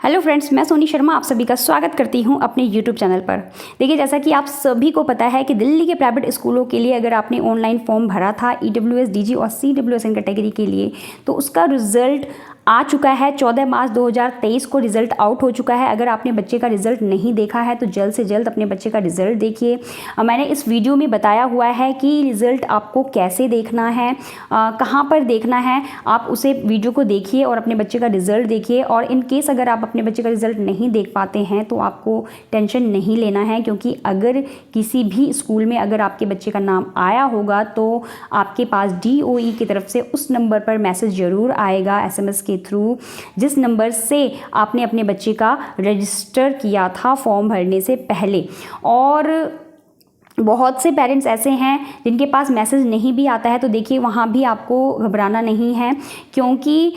Hello friends, मैं सोनी शर्मा आप सभी का स्वागत करती हूं अपने यूट्यूब चैनल पर। देखिए, जैसा कि आप सभी को पता है कि दिल्ली के प्राइवेट स्कूलों के लिए अगर आपने ऑनलाइन फॉर्म भरा था ईडब्ल्यूएस, डीजी और सीडब्ल्यूएसएन कैटेगरी के लिए, तो उसका रिजल्ट आ चुका है। 14 मार्च 2023 को रिजल्ट आउट हो चुका है। अगर आपने बच्चे का रिजल्ट नहीं देखा है तो जल्द से जल्द अपने बच्चे का रिजल्ट देखिए। मैंने इस वीडियो में बताया हुआ है कि रिजल्ट आपको कैसे देखना है, कहाँ पर देखना है। आप उसे वीडियो को देखिए और अपने बच्चे का रिजल्ट देखिए। और इन केस अगर आप अपने बच्चे का रिजल्ट नहीं देख पाते हैं तो आपको टेंशन नहीं लेना है, क्योंकि अगर किसी भी स्कूल में अगर आपके बच्चे का नाम आया होगा तो आपके पास DOE की तरफ से उस नंबर पर मैसेज ज़रूर आएगा SMS के थ्रू, जिस नंबर से आपने अपने बच्चे का रजिस्टर किया था फॉर्म भरने से पहले। और बहुत से पेरेंट्स ऐसे हैं जिनके पास मैसेज नहीं भी आता है, तो देखिए वहाँ भी आपको घबराना नहीं है, क्योंकि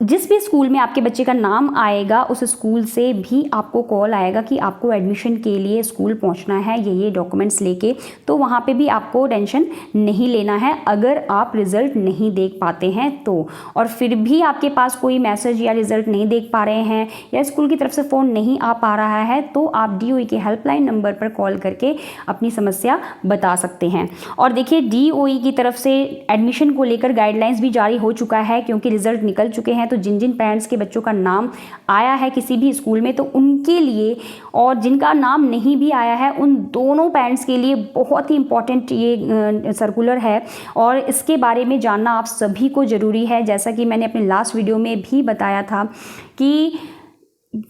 जिस भी स्कूल में आपके बच्चे का नाम आएगा उस स्कूल से भी आपको कॉल आएगा कि आपको एडमिशन के लिए स्कूल पहुंचना है ये डॉक्यूमेंट्स लेके। तो वहाँ पे भी आपको टेंशन नहीं लेना है अगर आप रिज़ल्ट नहीं देख पाते हैं तो। और फिर भी आपके पास कोई मैसेज या रिज़ल्ट नहीं देख पा रहे हैं या स्कूल की तरफ से फ़ोन नहीं आ पा रहा है तो आप DOE के हेल्पलाइन नंबर पर कॉल करके अपनी समस्या बता सकते हैं। और देखिए, DOE की तरफ से एडमिशन को लेकर गाइडलाइंस भी जारी हो चुका है, क्योंकि रिज़ल्ट निकल चुके हैं। तो जिन जिन पेरेंट्स के बच्चों का नाम आया है किसी भी स्कूल में तो उनके लिए, और जिनका नाम नहीं भी आया है उन दोनों पेरेंट्स के लिए बहुत ही इम्पॉर्टेंट ये सर्कुलर है। और इसके बारे में जानना आप सभी को ज़रूरी है। जैसा कि मैंने अपने लास्ट वीडियो में भी बताया था कि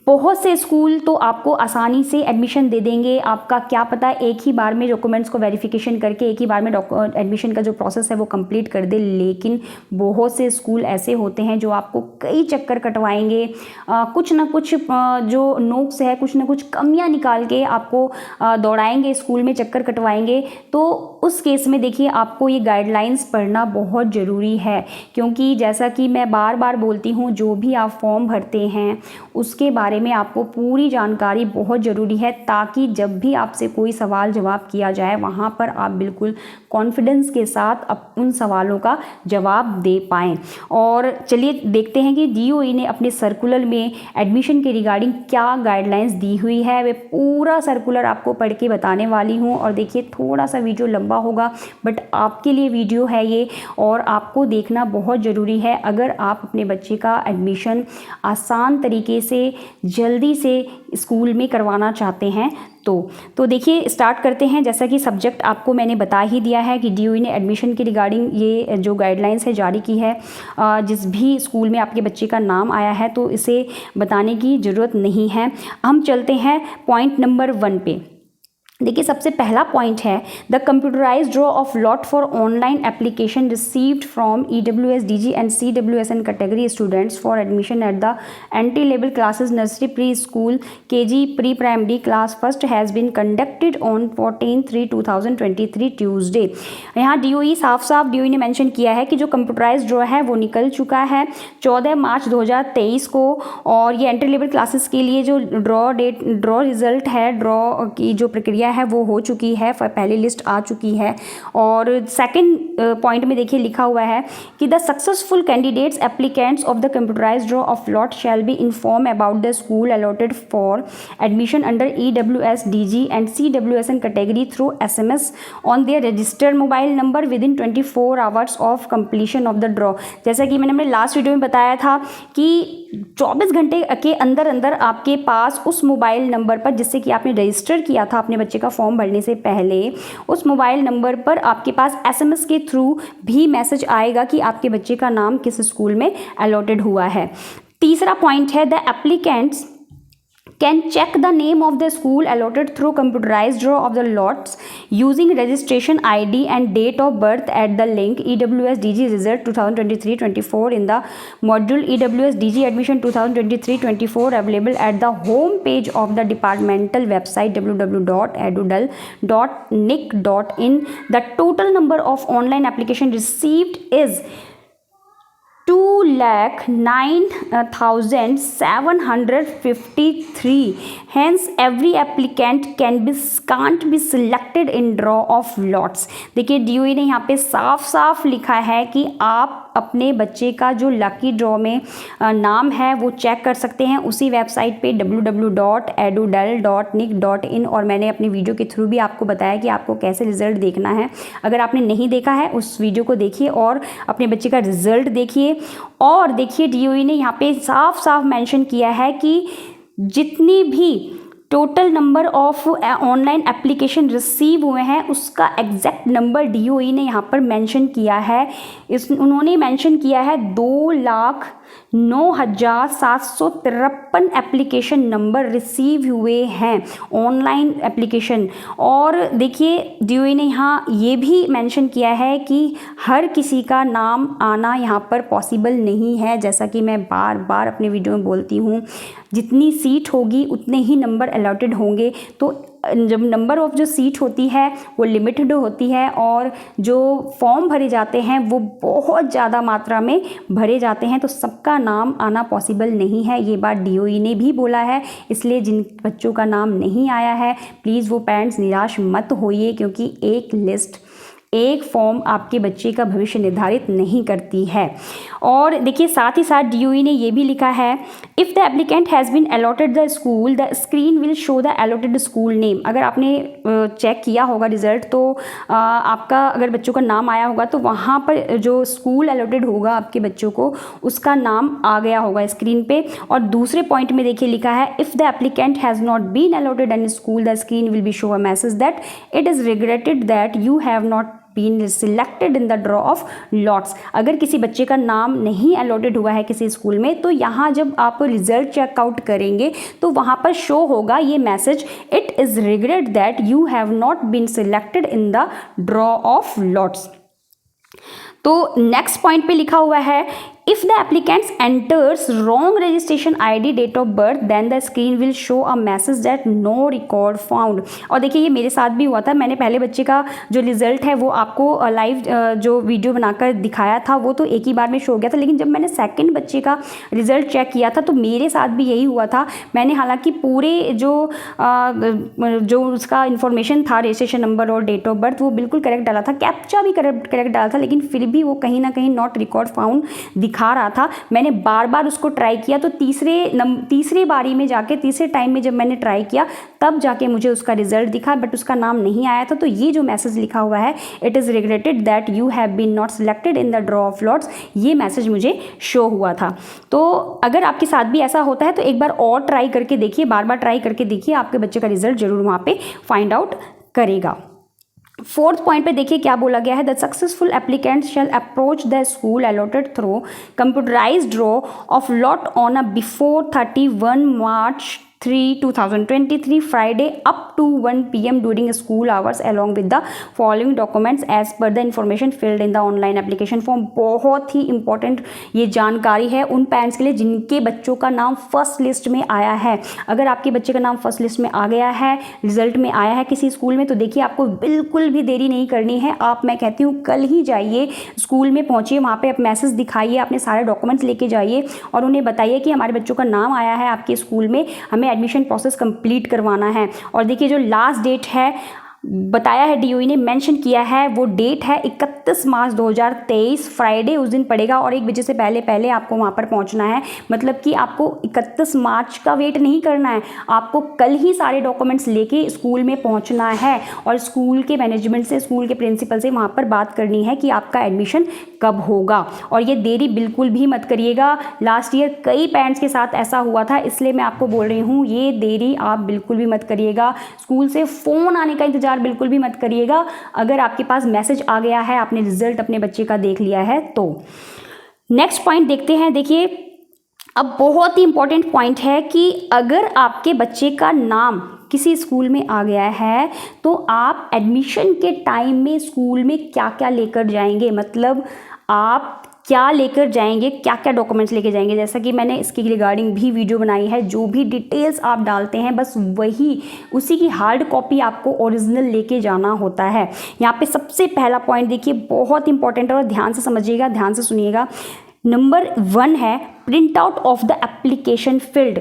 बहुत से स्कूल तो आपको आसानी से एडमिशन दे देंगे। आपका क्या पता एक ही बार में डॉक्यूमेंट्स को वेरिफिकेशन करके एक ही बार में एडमिशन का जो प्रोसेस है वो कंप्लीट कर दे, लेकिन बहुत से स्कूल ऐसे होते हैं जो आपको कई चक्कर कटवाएंगे, कुछ ना कुछ जो नोक्स है, कुछ ना कुछ कमियां निकाल के आपको दौड़ाएंगे, स्कूल में चक्कर कटवाएंगे। तो उस केस में देखिए, आपको ये गाइडलाइंस पढ़ना बहुत ज़रूरी है, क्योंकि जैसा कि मैं बार बार बोलती हूँ, जो भी आप फॉर्म भरते हैं उसके बारे में आपको पूरी जानकारी बहुत ज़रूरी है, ताकि जब भी आपसे कोई सवाल जवाब किया जाए वहाँ पर आप बिल्कुल कॉन्फिडेंस के साथ उन सवालों का जवाब दे पाएँ। और चलिए देखते हैं कि DOE ने अपने सर्कुलर में एडमिशन के रिगार्डिंग क्या गाइडलाइंस दी हुई है। वे पूरा सर्कुलर आपको पढ़ के बताने वाली हूँ। और देखिए, थोड़ा सा वीडियो लंबा होगा बट आपके लिए वीडियो है ये, और आपको देखना बहुत ज़रूरी है अगर आप अपने बच्चे का एडमिशन आसान तरीके से जल्दी से स्कूल में करवाना चाहते हैं तो देखिए स्टार्ट करते हैं। जैसा कि सब्जेक्ट आपको मैंने बता ही दिया है कि DOE ने एडमिशन की रिगार्डिंग ये जो गाइडलाइंस है जारी की है। जिस भी स्कूल में आपके बच्चे का नाम आया है तो इसे बताने की ज़रूरत नहीं है। हम चलते हैं पॉइंट नंबर 1 पे। देखिए, सबसे पहला पॉइंट है the computerize draw of lot for online application received from EWS, DG and CWSN category students for admission at the entry level classes nursery pre school KG pre primary class first has been conducted on 14/3/2023 Tuesday. यहाँ DOE साफ DOE ने mention किया है कि जो computerise draw है वो निकल चुका है 14 मार्च 2023 को। और ये एंट्री लेवल क्लासेस के लिए जो ड्रॉ रिजल्ट है, ड्रॉ की जो प्रक्रिया है वो हो चुकी है, पहली लिस्ट आ चुकी है। और सेकंड पॉइंट में देखिए लिखा हुआ है कि the successful candidates applicants of the computerised draw of lot shall be inform about the school allotted for admission under EWS, DG and CWSN category through SMS on their registered mobile number with in 24 hours of completion of the draw. जैसा कि मैंने अपने last video में बताया था कि 24 घंटे के अंदर अंदर आपके पास उस मोबाइल नंबर पर जिससे कि आपने रजिस्टर किया था अपने बच्चे का फॉर्म भरने से पहले, उस मोबाइल नंबर पर आपके पास SMS के थ्रू भी मैसेज आएगा कि आपके बच्चे का नाम किस स्कूल में अलॉटेड हुआ है। तीसरा पॉइंट है the applicants can check the name of the school allotted through computerized draw of the lots using registration ID and date of birth at the link EWS DG result 2023-24 in the module EWS DG admission 2023-24 available at the home page of the departmental website www.edudal.nic.in. The total number of online application received is 2,09,753. Hence, every applicant can't be selected in draw of lots. देखिए, DOE ने यहाँ पे साफ लिखा है कि आप आप अपने बच्चे का जो लकी ड्रॉ में नाम है वो चेक कर सकते हैं उसी वेबसाइट पे www.edudel.nic.in। और मैंने अपनी वीडियो के थ्रू भी आपको बताया कि आपको कैसे रिजल्ट देखना है। अगर आपने नहीं देखा है उस वीडियो को देखिए और अपने बच्चे का रिजल्ट देखिए। और देखिए DOE ने यहाँ पे साफ साफ मेंशन किया है कि जितनी भी total number of online application receive हुए हैं उसका एग्जैक्ट नंबर DOE ने यहाँ पर मेंशन किया है। उन्होंने मेंशन किया है 2,09,753 एप्लीकेशन नंबर रिसीव हुए हैं ऑनलाइन एप्लीकेशन। और देखिए DOE ने यहाँ ये भी मेंशन किया है कि हर किसी का नाम आना यहाँ पर पॉसिबल नहीं है। जैसा कि मैं बार बार अपने वीडियो में बोलती हूँ, जितनी सीट होगी उतने ही नंबर अलॉटेड होंगे। तो जब नंबर ऑफ जो सीट होती है वो लिमिटेड होती है और जो फॉर्म भरे जाते हैं वो बहुत ज़्यादा मात्रा में भरे जाते हैं, तो सबका नाम आना पॉसिबल नहीं है। ये बात DOE ने भी बोला है। इसलिए जिन बच्चों का नाम नहीं आया है प्लीज़ वो पेरेंट्स निराश मत होइए, क्योंकि एक लिस्ट एक फॉर्म आपके बच्चे का भविष्य निर्धारित नहीं करती है। और देखिए साथ ही साथ DOE ने ये भी लिखा है, if the applicant has been allotted the school the screen will show the allotted school name. अगर आपने चेक किया होगा रिजल्ट तो आपका अगर बच्चों का नाम आया होगा तो वहाँ पर जो स्कूल अलॉटेड होगा आपके बच्चों को उसका नाम आ गया होगा स्क्रीन पे। और दूसरे पॉइंट में देखिए लिखा है, if the applicant has not been allotted an school the screen will be show a message that it is regretted that you have not been selected in the draw of lots. अगर किसी बच्चे का नाम नहीं allotted हुआ है किसी school में तो यहाँ जब आप रिजल्ट चेकआउट करेंगे तो वहाँ पर शो होगा ये message, it is regret that you have not been selected in the draw of lots. तो नेक्स्ट पॉइंट पे लिखा हुआ है, if the applicant enters wrong registration ID date of birth then the screen will show a message that no record found। और देखिए ये मेरे साथ भी हुआ था। मैंने पहले बच्चे का जो रिजल्ट है वो आपको लाइव जो वीडियो बनाकर दिखाया था वो तो एक ही बार में शो हो गया था, लेकिन जब मैंने सेकंड बच्चे का रिजल्ट चेक किया था तो मेरे साथ भी यही हुआ था। मैंने हालांकि पूरे जो उसका इन्फॉर्मेशन था रजिस्ट्रेशन नंबर और डेट ऑफ बर्थ वो बिल्कुल करेक्ट डाला था, कैप्चा भी करेक्ट डाला था, लेकिन फिर भी वो कहीं ना कहीं नॉट रिकॉर्ड फाउंड दिखा रहा था। मैंने बार बार उसको ट्राई किया तो तीसरी बारी में जाके तीसरे टाइम में जब मैंने ट्राई किया तब जाके मुझे उसका रिजल्ट दिखा, बट उसका नाम नहीं आया था। तो ये जो मैसेज लिखा हुआ है, it is regretted that you have been not selected in the draw of lots, ये मैसेज मुझे शो हुआ था। तो अगर आपके साथ भी ऐसा होता है तो एक बार और ट्राई करके देखिए, बार बार ट्राई करके देखिए, आपके बच्चे का रिजल्ट जरूर वहाँ पे फाइंड आउट करेगा। फोर्थ पॉइंट पे देखिए क्या बोला गया है, the successful applicant shall approach the school allotted through computerised draw of lot on a before 31 March 2023 Friday up to 1 PM during school hours along with the following documents as per the information filled in the online application form। बहुत ही important ये जानकारी है उन parents के लिए जिनके बच्चों का नाम फर्स्ट लिस्ट में आया है। अगर आपके बच्चे का नाम फर्स्ट लिस्ट में आ गया है, रिजल्ट में आया है किसी स्कूल में, तो देखिए आपको बिल्कुल भी देरी नहीं करनी है। आप, मैं कहती हूँ, कल ही जाइए स्कूल में, पहुँचिए, वहाँ पर आप मैसेज दिखाइए, अपने सारे डॉक्यूमेंट्स लेके जाइए और उन्हें बताइए कि हमारे बच्चों का नाम आया है आपके स्कूल में, हमें एडमिशन प्रोसेस कंप्लीट करवाना है। और देखिए जो लास्ट डेट है बताया है, DOE ने मेंशन किया है, वो डेट है 31 मार्च 2023 फ्राइडे, उस दिन पड़ेगा और 1 बजे से पहले आपको वहाँ पर पहुँचना है। मतलब कि आपको 31 मार्च का वेट नहीं करना है, आपको कल ही सारे डॉक्यूमेंट्स लेके स्कूल में पहुँचना है और स्कूल के मैनेजमेंट से, स्कूल के प्रिंसिपल से वहाँ पर बात करनी है कि आपका एडमिशन कब होगा। और ये देरी बिल्कुल भी मत करिएगा। लास्ट ईयर कई पेरेंट्स के साथ ऐसा हुआ था, इसलिए मैं आपको बोल रही हूँ ये देरी आप बिल्कुल भी मत करिएगा। स्कूल से फ़ोन आने का इंतजार बिल्कुल भी मत करिएगा। अगर आपके पास मैसेज आ गया है, आपने रिजल्ट अपने बच्चे का देख लिया है तो। नेक्स्ट पॉइंट देखते हैं। देखिए अब बहुत ही इंपॉर्टेंट पॉइंट है कि अगर आपके बच्चे का नाम किसी स्कूल में आ गया है तो आप एडमिशन के टाइम में स्कूल में क्या क्या लेकर जाएंगे, मतलब आप क्या लेकर जाएंगे, क्या क्या डॉक्यूमेंट्स लेके जाएंगे। जैसा कि मैंने इसकी रिगार्डिंग भी वीडियो बनाई है, जो भी डिटेल्स आप डालते हैं बस वही, उसी की हार्ड कॉपी आपको ओरिजिनल लेके जाना होता है। यहाँ पे सबसे पहला पॉइंट देखिए बहुत इंपॉर्टेंट है और ध्यान से समझिएगा, ध्यान से सुनिएगा। नंबर 1 है print out of the application field.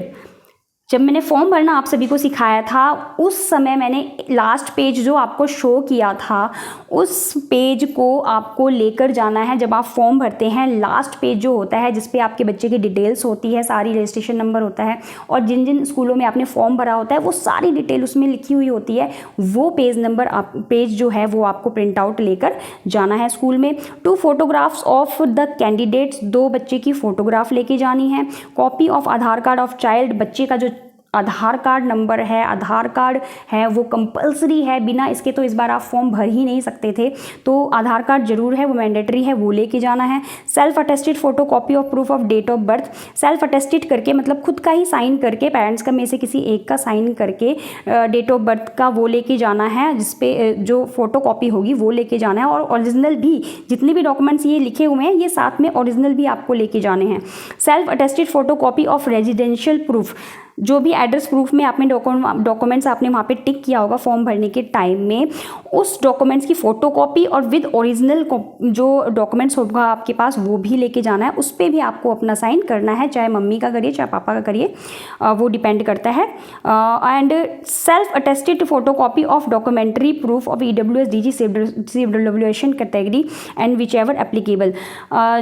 जब मैंने फॉर्म भरना आप सभी को सिखाया था, उस समय मैंने लास्ट पेज जो आपको शो किया था, उस पेज को आपको लेकर जाना है। जब आप फॉर्म भरते हैं, लास्ट पेज जो होता है जिस पे आपके बच्चे की डिटेल्स होती है, सारी रजिस्ट्रेशन नंबर होता है और जिन जिन स्कूलों में आपने फॉर्म भरा होता है वो सारी डिटेल उसमें लिखी हुई होती है, वो पेज जो है वो आपको प्रिंट आउट लेकर जाना है स्कूल में। 2 फोटोग्राफ्स ऑफ द कैंडिडेट्स, 2 बच्चे की फोटोग्राफ लेके जानी है। Copy of Aadhaar card of child, बच्चे का जो आधार कार्ड नंबर है, आधार कार्ड है वो कंपलसरी है, बिना इसके तो इस बार आप फॉर्म भर ही नहीं सकते थे, तो आधार कार्ड जरूर है, वो मैंडेटरी है, वो लेके जाना है। Self attested photo copy of proof of date of birth, self attested करके मतलब खुद का ही साइन करके, पेरेंट्स का में से किसी एक का साइन करके डेट ऑफ बर्थ का वो लेके जाना है, जिसपे जो फोटो कॉपी होगी वो लेके जाना है। और ओरिजिनल भी, जितने भी डॉक्यूमेंट्स ये लिखे हुए हैं ये साथ में ओरिजिनल भी आपको लेके जाने हैं। Self attested photo copy of residential proof, जो भी एड्रेस प्रूफ में आपने डॉक्यूमेंट्स आपने वहाँ पे टिक किया होगा फॉर्म भरने के टाइम में, उस डॉक्यूमेंट्स की फ़ोटोकॉपी और विद ओरिजिनल जो डॉक्यूमेंट्स होगा आपके पास वो भी लेके जाना है। उस पर भी आपको अपना साइन करना है, चाहे मम्मी का करिए चाहे पापा का करिए, वो डिपेंड करता है। And self attested photocopy of documentary proof of EWS DG CWSN category and which ever applicable,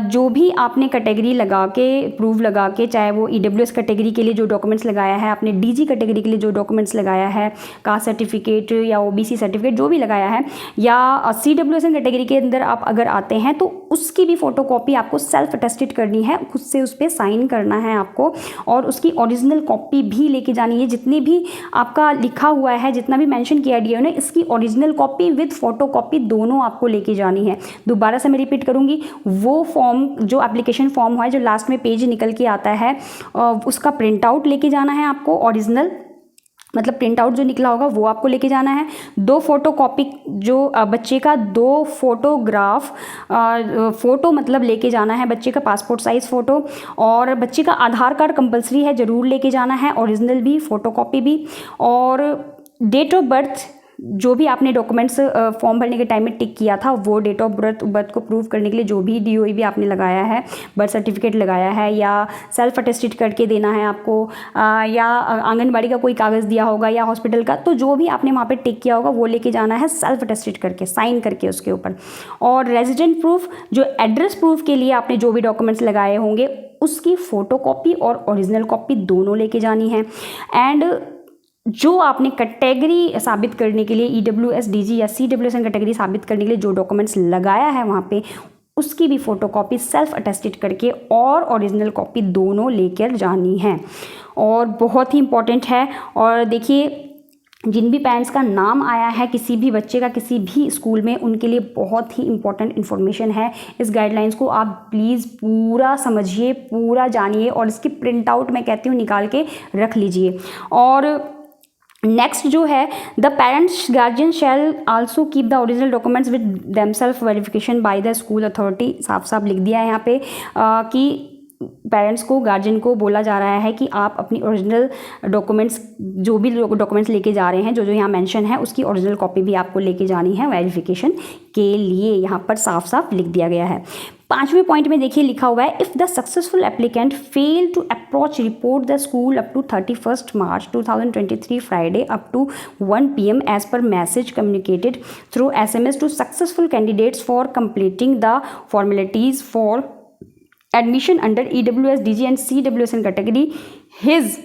जो भी आपने कैटेगरी लगा के प्रूफ लगा के, चाहे वो EWS कैटेगरी के लिए जो डॉक्यूमेंट्स लगाया है, आपने DG कैटेगरी के लिए जो डॉक्यूमेंट्स लगाया है, कास्ट सर्टिफिकेट या OBC सर्टिफिकेट जो भी लगाया है, या CWSN कैटेगरी के अंदर आप अगर आते हैं तो उसकी भी फोटोकॉपी आपको सेल्फ अटेस्टेड करनी है, खुद से उस पर साइन करना है आपको, और उसकी ओरिजिनल कॉपी भी लेके जानी है। जितनी भी आपका लिखा हुआ है, जितना भी मेंशन किया DO ने, इसकी ओरिजिनल कॉपी विद फोटोकॉपी दोनों आपको लेके जानी है। दोबारा से मैं रिपीट करूंगी, वो फॉर्म जो एप्लीकेशन फॉर्म है जो लास्ट में पेज निकल के आता है, उसका प्रिंट आउट लेके जाना है आपको, ओरिजिनल मतलब प्रिंट आउट जो निकला होगा वो आपको लेके जाना है। 2 फोटोकॉपी जो बच्चे का 2 फोटोग्राफ फ़ोटो मतलब लेके जाना है, बच्चे का पासपोर्ट साइज़ फ़ोटो, और बच्चे का आधार कार्ड कंपलसरी है, ज़रूर लेके जाना है, ओरिजिनल भी फ़ोटोकॉपी भी, और डेट ऑफ बर्थ जो भी आपने डॉक्यूमेंट्स फॉर्म भरने के टाइम में टिक किया था, वो डेट ऑफ बर्थ को प्रूव करने के लिए जो भी DOE भी आपने लगाया है, बर्थ सर्टिफिकेट लगाया है या सेल्फ अटेस्टेड करके देना है आपको, या आंगनबाड़ी का कोई कागज़ दिया होगा या हॉस्पिटल का, तो जो भी आपने वहाँ पे टिक किया होगा वो लेके जाना है सेल्फ अटेस्टेड करके, साइन करके उसके ऊपर। और रेजिडेंट प्रूफ, जो एड्रेस प्रूफ के लिए आपने जो भी डॉक्यूमेंट्स लगाए होंगे उसकी फ़ोटोकॉपी और ओरिजिनल कॉपी दोनों लेके जानी है। एंड जो आपने कैटेगरी साबित करने के लिए EWS DG या CWSN कैटेगरी साबित करने के लिए जो डॉक्यूमेंट्स लगाया है वहाँ पे, उसकी भी फ़ोटोकॉपी सेल्फ अटेस्टेड करके और ओरिजिनल कॉपी दोनों लेकर जानी है, और बहुत ही इम्पॉर्टेंट है। और देखिए, जिन भी पेरेंट्स का नाम आया है किसी भी बच्चे का किसी भी स्कूल में, उनके लिए बहुत ही इंपॉर्टेंट इन्फॉर्मेशन है। इस गाइडलाइंस को आप प्लीज़ पूरा समझिए, पूरा जानिए, और इसकी प्रिंट आउट मैं कहती हूँ निकाल के रख लीजिए। और नेक्स्ट जो है, the parents guardian shall also keep the original documents with themselves verification by the school authority. साफ साफ लिख दिया है यहाँ पे कि पेरेंट्स को, गार्जियन को बोला जा रहा है कि आप अपनी ओरिजिनल डॉक्यूमेंट्स, जो भी डॉक्यूमेंट्स लेके जा रहे हैं, जो जो यहाँ मेंशन है उसकी ओरिजिनल कॉपी भी आपको लेके जानी है वेरिफिकेशन के लिए, यहाँ पर साफ साफ लिख दिया गया है। 5वें पॉइंट में देखिए लिखा हुआ है, if the successful applicant fail to approach report the school up to 31 March 2023 Friday up to 1 PM as per message communicated through SMS to successful candidates for completing the formalities for admission under EWS DG and CWSN category, his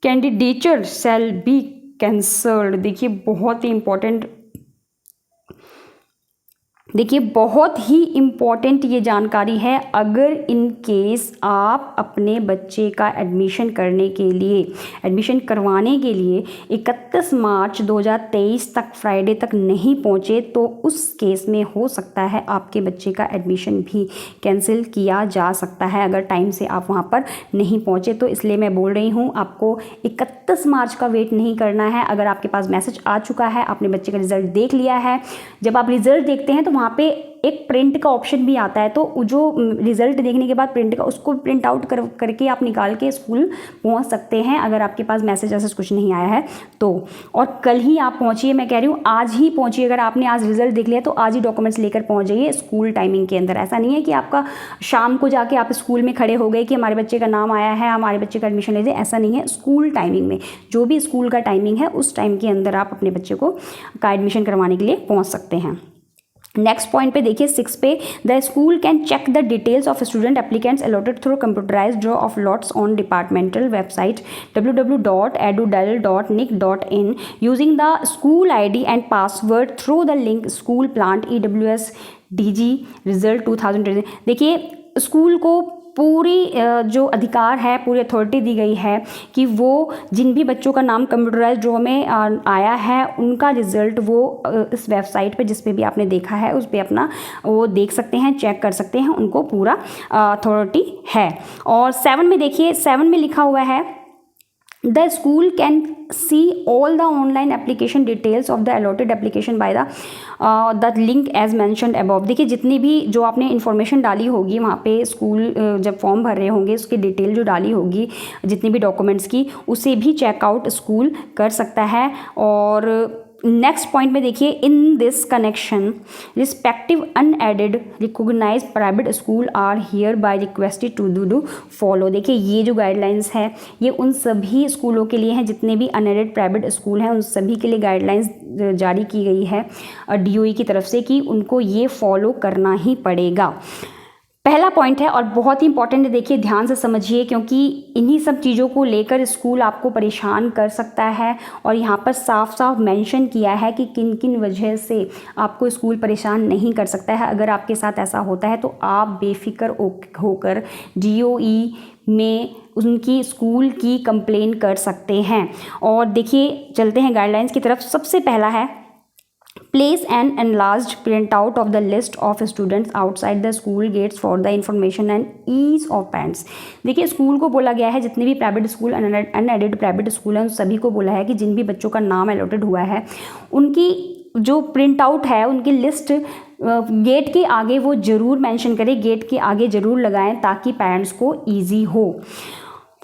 candidature shall be cancelled। देखिए बहुत ही important, देखिए बहुत ही important ये जानकारी है। अगर in case आप अपने बच्चे का एडमिशन करने के लिए, एडमिशन करवाने के लिए 31 मार्च 2023 तक, फ्राइडे तक नहीं पहुँचे, तो उस केस में हो सकता है आपके बच्चे का एडमिशन भी कैंसिल किया जा सकता है, अगर टाइम से आप वहाँ पर नहीं पहुँचे तो। इसलिए मैं बोल रही हूँ आपको 31 मार्च का वेट नहीं करना है। अगर आपके पास मैसेज आ चुका है, आपने बच्चे का रिज़ल्ट देख लिया है, जब आप रिज़ल्ट देखते हैं तो वहाँ वहाँ पे एक प्रिंट का ऑप्शन भी आता है, तो जो रिज़ल्ट देखने के बाद प्रिंट का, उसको प्रिंट आउट करके आप निकाल के स्कूल पहुँच सकते हैं अगर आपके पास मैसेज ऐसा कुछ नहीं आया है तो। और कल ही आप पहुँचिए, मैं कह रही हूँ आज ही पहुँचिए। अगर आपने आज रिजल्ट देख लिया तो आज ही डॉक्यूमेंट्स लेकर पहुँच जाइए स्कूल टाइमिंग के अंदर। ऐसा नहीं है कि आपका शाम को जाके आप स्कूल में खड़े हो गए कि हमारे बच्चे का नाम आया है, हमारे बच्चे का एडमिशन ले दे, ऐसा नहीं है। स्कूल टाइमिंग में, जो भी स्कूल का टाइमिंग है उस टाइम के अंदर आप अपने बच्चे का एडमिशन करवाने के लिए पहुँच सकते हैं। नेक्स्ट पॉइंट पे देखिए 6 पे, the school can check the details of student applicants allotted through computerised draw of lots on departmental website www.edudel.nic.in using the school ID and password through the link school plant EWS DG result 2020। देखिए school को पूरी जो अधिकार है, पूरी authority दी गई है कि वो जिन भी बच्चों का नाम कंप्यूटराइज्ड ड्रॉ में आया है उनका रिज़ल्ट वो इस वेबसाइट पे जिस पे भी आपने देखा है उस पे अपना वो देख सकते हैं, चेक कर सकते हैं, उनको पूरा अथॉरिटी है। और 7 में देखिए, 7 में लिखा हुआ है the school can see all the online application details of the allotted application by the link as mentioned above। देखिए जितनी भी जो आपने इन्फॉर्मेशन डाली होगी वहाँ पे स्कूल जब फॉर्म भर रहे होंगे उसकी डिटेल जो डाली होगी, जितनी भी डॉक्यूमेंट्स की, उसे भी चेकआउट स्कूल कर सकता है। और नेक्स्ट पॉइंट में देखिए, in this connection respective unaided recognize private school are here by requested to do follow. देखिए ये जो गाइडलाइंस है ये उन सभी स्कूलों के लिए हैं, जितने भी अनएडेड प्राइवेट स्कूल हैं उन सभी के लिए गाइडलाइंस जारी की गई है DOE की तरफ से कि उनको ये फॉलो करना ही पड़ेगा। पहला पॉइंट है और बहुत ही इंपॉर्टेंट है, देखिए ध्यान से समझिए क्योंकि इन्हीं सब चीज़ों को लेकर स्कूल आपको परेशान कर सकता है। और यहाँ पर साफ साफ मेंशन किया है कि किन किन वजह से आपको स्कूल परेशान नहीं कर सकता है। अगर आपके साथ ऐसा होता है तो आप बेफिक्र होकर DOE में उनकी स्कूल की कंप्लेन कर सकते हैं। और देखिए चलते हैं गाइडलाइंस की तरफ। सबसे पहला है, place an enlarged printout of the list of students outside the school gates for the information and ease of parents। देखिए स्कूल को बोला गया है, जितने भी private school, unaided private school हैं उन सभी को बोला है कि जिन भी बच्चों का नाम अलॉटेड हुआ है उनकी जो प्रिंट आउट है, उनकी लिस्ट गेट के आगे वो ज़रूर मेंशन करें, गेट के आगे ज़रूर लगाएं ताकि पेरेंट्स को ईजी हो।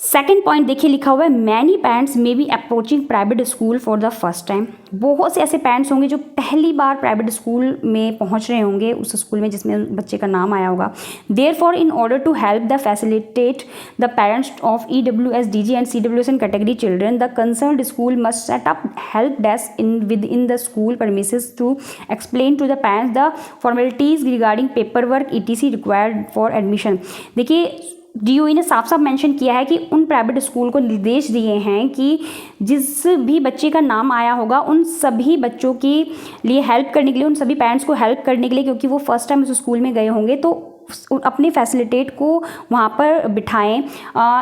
सेकेंड पॉइंट देखिए लिखा हुआ है, many parents may be approaching private school for the first time. बहुत से ऐसे पेरेंट्स होंगे जो पहली बार प्राइवेट स्कूल में पहुंच रहे होंगे, उस स्कूल में जिसमें बच्चे का नाम आया होगा। Therefore in order to help the facilitate the parents of EWS DG and CWSN category children, the concerned school must set up help desk with in the school premises to explain to the parents the formalities regarding paper work ETC required for admission. देखिए DOE ने साफ साफ mention किया है कि उन private school को निर्देश दिए हैं कि जिस भी बच्चे का नाम आया होगा उन सभी बच्चों के लिए हेल्प करने के लिए, उन सभी पेरेंट्स को हेल्प करने के लिए, क्योंकि वो फर्स्ट टाइम उस स्कूल में गए होंगे, तो अपने फैसिलिटेट को वहाँ पर बिठाएं,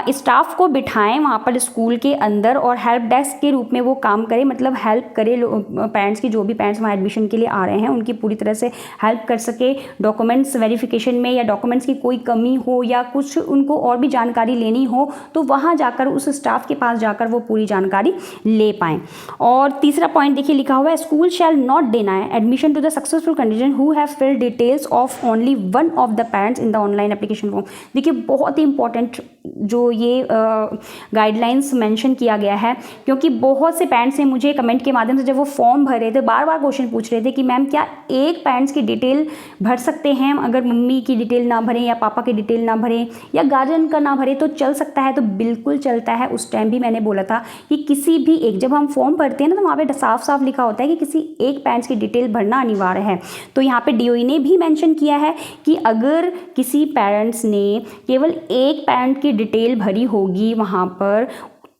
स्टाफ को बिठाएं वहाँ पर स्कूल के अंदर और हेल्प डेस्क के रूप में वो काम करे, मतलब हेल्प करे पेरेंट्स की, जो भी पेरेंट्स वहाँ एडमिशन के लिए आ रहे हैं उनकी पूरी तरह से हेल्प कर सके। डॉक्यूमेंट्स वेरिफिकेशन में या डॉक्यूमेंट्स की कोई कमी हो या कुछ उनको और भी जानकारी लेनी हो तो वहाँ जाकर उस स्टाफ के पास जाकर वो पूरी जानकारी ले पाएँ। और तीसरा पॉइंट देखिए लिखा हुआ है, school shall not deny admission to the successful candidate who have filled details of only one of the parents in the online application form. देखिए बहुत ही इंपॉर्टेंट जो ये गाइडलाइंस मेंशन किया गया है, क्योंकि बहुत से पेरेंट्स ने मुझे कमेंट के माध्यम से जब वो फॉर्म भर रहे थे बार बार क्वेश्चन पूछ रहे थे कि मैम क्या एक पेरेंट्स की डिटेल भर सकते हैं, अगर मम्मी की डिटेल ना भरें या पापा की डिटेल ना भरें या गार्जियन का ना भरें तो चल सकता है? तो बिल्कुल चलता है। उस टाइम भी मैंने बोला था कि किसी भी एक, जब हम फॉर्म भरते हैं ना तो वहाँ पे साफ साफ लिखा होता है कि किसी एक पेरेंट्स की डिटेल भरना अनिवार्य है। तो यहाँ पे DOE ने भी मेंशन किया है कि अगर किसी पेरेंट्स ने केवल एक पेरेंट की डिटेल भरी होगी वहाँ पर,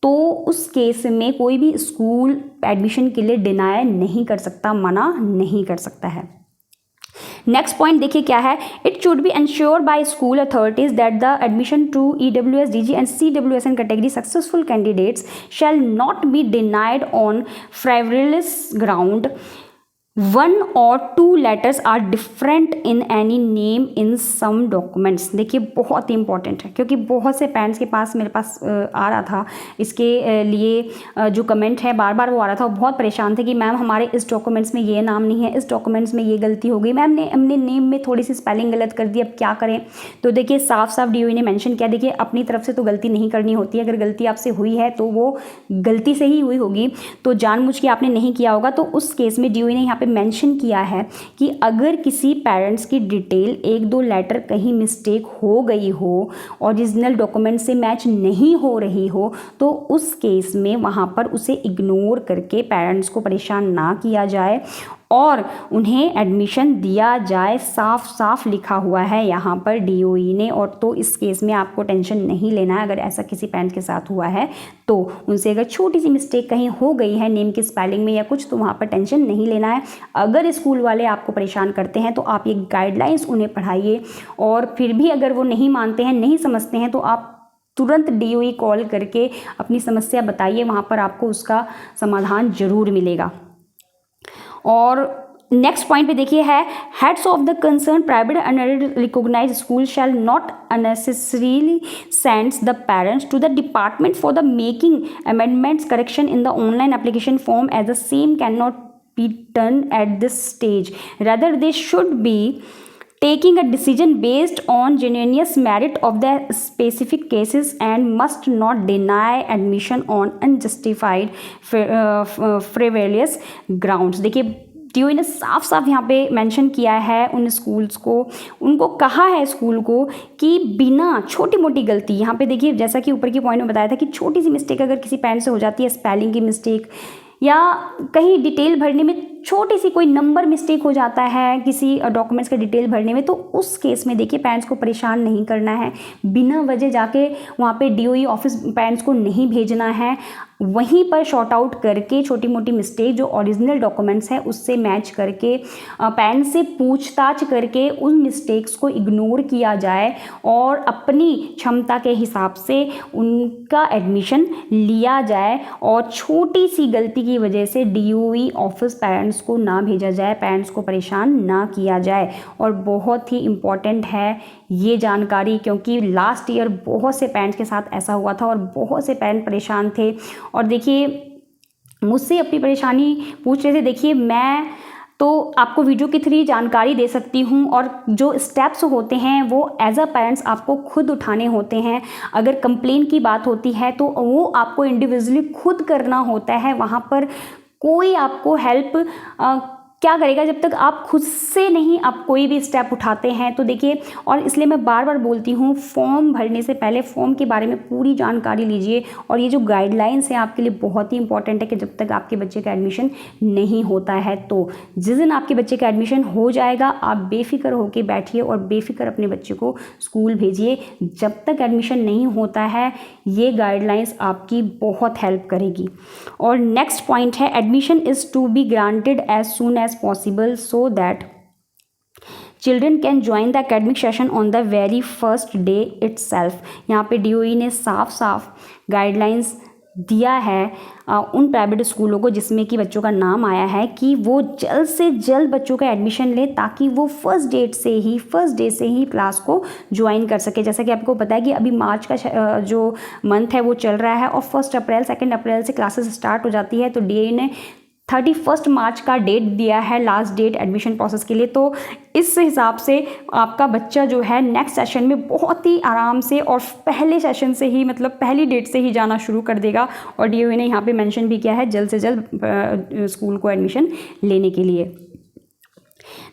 तो उस केस में कोई भी स्कूल एडमिशन के लिए डिनाई नहीं कर सकता, मना नहीं कर सकता है। नेक्स्ट पॉइंट देखिए क्या है, it should be ensure by school authorities that the admission to EWS DG and CWSN category successful candidates shall not be denied on frivolous ground 1 or 2 letters are different in any name in some documents। देखिए बहुत ही important है, क्योंकि बहुत से parents के पास मेरे पास आ रहा था इसके लिए जो कमेंट है बार बार वो आ रहा था, वो बहुत परेशान थे कि मैम हमारे इस डॉक्यूमेंट्स में ये नाम नहीं है, इस डॉक्यूमेंट्स में ये गलती हो गई, मैम ने हमने नेम में थोड़ी सी स्पेलिंग गलत कर दी, अब क्या करें। तो देखिए साफ साफ DOE ने मेंशन किया, देखिए अपनी तरफ से तो गलती नहीं करनी होती है, अगर गलती आपसे हुई है तो वो गलती से ही हुई होगी, तो जानबूझ के आपने नहीं किया होगा। तो उस केस में DOE ने यहाँ पे मेंशन किया है कि अगर किसी पेरेंट्स की डिटेल 1-2 लेटर कहीं मिस्टेक हो गई हो, ओरिजिनल डॉक्यूमेंट से मैच नहीं हो रही हो, तो उस केस में वहाँ पर उसे इग्नोर करके पेरेंट्स को परेशान ना किया जाए और उन्हें एडमिशन दिया जाए। साफ साफ लिखा हुआ है यहाँ पर DOE ने। और तो इस केस में आपको टेंशन नहीं लेना है, अगर ऐसा किसी पेरेंट के साथ हुआ है तो उनसे अगर छोटी सी मिस्टेक कहीं हो गई है नेम की स्पेलिंग में या कुछ, तो वहाँ पर टेंशन नहीं लेना है। अगर स्कूल वाले आपको परेशान करते हैं तो आप ये गाइडलाइंस उन्हें पढ़ाइए, और फिर भी अगर वो नहीं मानते हैं, नहीं समझते हैं, तो आप तुरंत DOE कॉल करके अपनी समस्या बताइए, वहाँ पर आपको उसका समाधान ज़रूर मिलेगा। और नेक्स्ट पॉइंट पे देखिए है, heads of the concern private and recognized school shall not unnecessarily sends the parents to the department for the making amendments correction in the online application form as the same can not be done at this stage, rather they should be taking a decision based on genuine merit of the specific cases and must not deny admission on unjustified frivolous grounds। देखिए DOE ने साफ साफ यहाँ पे mention किया है उन schools को, उनको कहा है स्कूल को कि बिना छोटी मोटी गलती, यहाँ पे देखिए जैसा कि ऊपर की पॉइंट में बताया था कि छोटी सी मिस्टेक अगर किसी पेरेंट से हो जाती है, स्पेलिंग की मिस्टेक या कहीं डिटेल भरने में छोटी सी कोई नंबर मिस्टेक हो जाता है किसी डॉक्यूमेंट्स का डिटेल भरने में, तो उस केस में देखिए पेरेंट्स को परेशान नहीं करना है, बिना वजह जाके वहाँ पे DOE ऑफिस पेरेंट्स को नहीं भेजना है, वहीं पर शॉर्ट आउट करके छोटी मोटी मिस्टेक जो ओरिजिनल डॉक्यूमेंट्स है उससे मैच करके पेरेंट्स से पूछताछ करके उन मिस्टेक्स को इग्नोर किया जाए और अपनी क्षमता के हिसाब से उनका एडमिशन लिया जाए, और छोटी सी गलती की वजह से DOE ऑफिस पेरेंट्स को ना भेजा जाए, पेरेंट्स को परेशान ना किया जाए। और बहुत ही इम्पॉर्टेंट है ये जानकारी, क्योंकि लास्ट ईयर बहुत से पेरेंट्स के साथ ऐसा हुआ था और बहुत से पेरेंट परेशान थे। और देखिए मुझसे अपनी परेशानी पूछ रहे थे, देखिए मैं तो आपको वीडियो के थ्रू जानकारी दे सकती हूँ, और जो स्टेप्स होते हैं वो एज अ पेरेंट्स आपको खुद उठाने होते हैं। अगर कंप्लेन की बात होती है तो वो आपको इंडिविजुअली खुद करना होता है, वहाँ पर कोई आपको हेल्प क्या करेगा जब तक आप खुद से नहीं आप कोई भी स्टेप उठाते हैं। तो देखिए, और इसलिए मैं बार बार बोलती हूँ फॉर्म भरने से पहले फॉर्म के बारे में पूरी जानकारी लीजिए, और ये जो गाइडलाइंस है आपके लिए बहुत ही इंपॉर्टेंट है कि जब तक आपके बच्चे का एडमिशन नहीं होता है, तो जिस दिन आपके बच्चे का एडमिशन हो जाएगा आप बेफिक्र होकर बैठिए और बेफिक्र अपने बच्चे को स्कूल भेजिए। जब तक एडमिशन नहीं होता है ये गाइडलाइंस आपकी बहुत हेल्प करेगी। और नेक्स्ट पॉइंट है, admission is to be granted as soon as possible so that children can join the academic session on the very first day itself। यहाँ पे DOE ने साफ साफ गाइडलाइंस दिया है उन प्राइवेट स्कूलों को जिसमें कि बच्चों का नाम आया है कि वो जल्द से जल्द बच्चों का एडमिशन ले, ताकि वो फर्स्ट डे से ही क्लास को ज्वाइन कर सके। जैसा कि आपको पता है कि अभी मार्च का जो मंथ है वो चल रहा है और 1 अप्रैल 2 अप्रैल से क्लासेस स्टार्ट हो जाती है। तो DOE ने 31 मार्च का डेट दिया है लास्ट डेट एडमिशन प्रोसेस के लिए। तो इस हिसाब से आपका बच्चा जो है नेक्स्ट सेशन में बहुत ही आराम से और पहले सेशन से ही, मतलब पहली डेट से ही जाना शुरू कर देगा। और DOE ने यहाँ पे मेंशन भी किया है जल्द से जल्द स्कूल को एडमिशन लेने के लिए।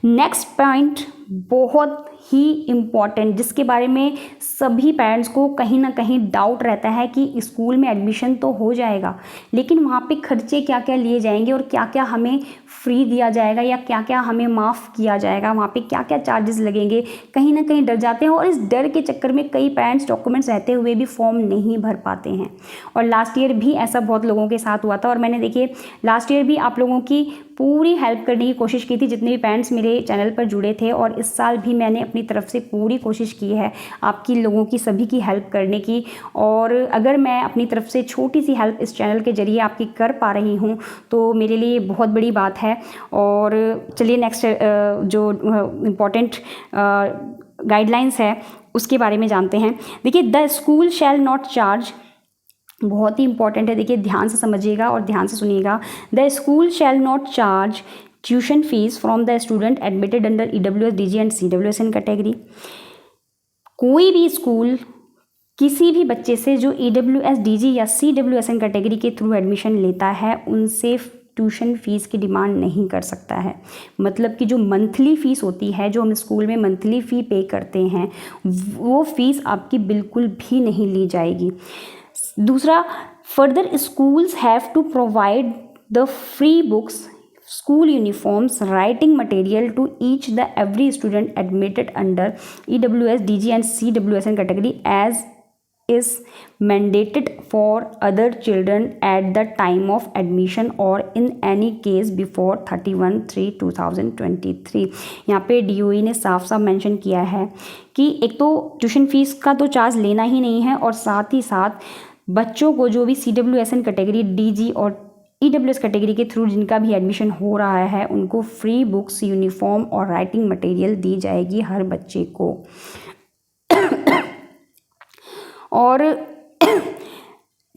नेक्स्ट पॉइंट बहुत ही इम्पॉर्टेंट, जिसके बारे में सभी पेरेंट्स को कहीं ना कहीं डाउट रहता है कि स्कूल में एडमिशन तो हो जाएगा, लेकिन वहाँ पे खर्चे क्या क्या लिए जाएंगे और क्या क्या हमें फ्री दिया जाएगा या क्या क्या हमें माफ़ किया जाएगा, वहाँ पे क्या क्या चार्जेस लगेंगे। कहीं ना कहीं डर जाते हैं और इस डर के चक्कर में कई पेरेंट्स डॉक्यूमेंट्स रहते हुए भी फॉर्म नहीं भर पाते हैं। और लास्ट ईयर भी ऐसा बहुत लोगों के साथ हुआ था। और मैंने देखिए लास्ट ईयर भी आप लोगों की पूरी हेल्प करने की कोशिश की थी, जितने भी पेरेंट्स मेरे चैनल पर जुड़े थे, और इस साल भी मैंने अपनी तरफ से पूरी कोशिश की है आपकी लोगों की सभी की हेल्प करने की। और अगर मैं अपनी तरफ से छोटी सी हेल्प इस चैनल के जरिए आपकी कर पा रही हूँ तो मेरे लिए बहुत बड़ी बात है। और चलिए नेक्स्ट जो इम्पोर्टेंट गाइडलाइंस है उसके बारे में जानते हैं। देखिए, the school shall not charge, बहुत ही इंपॉर्टेंट है, देखिए ध्यान से समझिएगा और ध्यान से सुनिएगा। The school shall not charge tuition fees from the student admitted under EWS DG and CWSN category. कोई भी स्कूल किसी भी बच्चे से जो EWS DG या CWSN कैटेगरी के थ्रू एडमिशन लेता है उनसे ट्यूशन फ़ीस की डिमांड नहीं कर सकता है। मतलब कि जो मंथली फ़ीस होती है, जो हम स्कूल में मंथली फ़ी पे करते हैं, वो फ़ीस आपकी बिल्कुल भी नहीं ली जाएगी। दूसरा, further schools have to provide the free books, school uniforms, writing material to each the every student admitted under EWS DG and CWSN category as is mandated for other children at the time of admission or in any case before 31/3/2023। यहाँ पे DOE ने साफ साफ mention किया है कि एक तो ट्यूशन फीस का तो चार्ज लेना ही नहीं है, और साथ ही साथ बच्चों को जो भी CWSN कैटेगरी, DG और EWS कैटेगरी के थ्रू जिनका भी एडमिशन हो रहा है उनको फ्री बुक्स, यूनिफॉर्म और राइटिंग मटेरियल दी जाएगी हर बच्चे को। और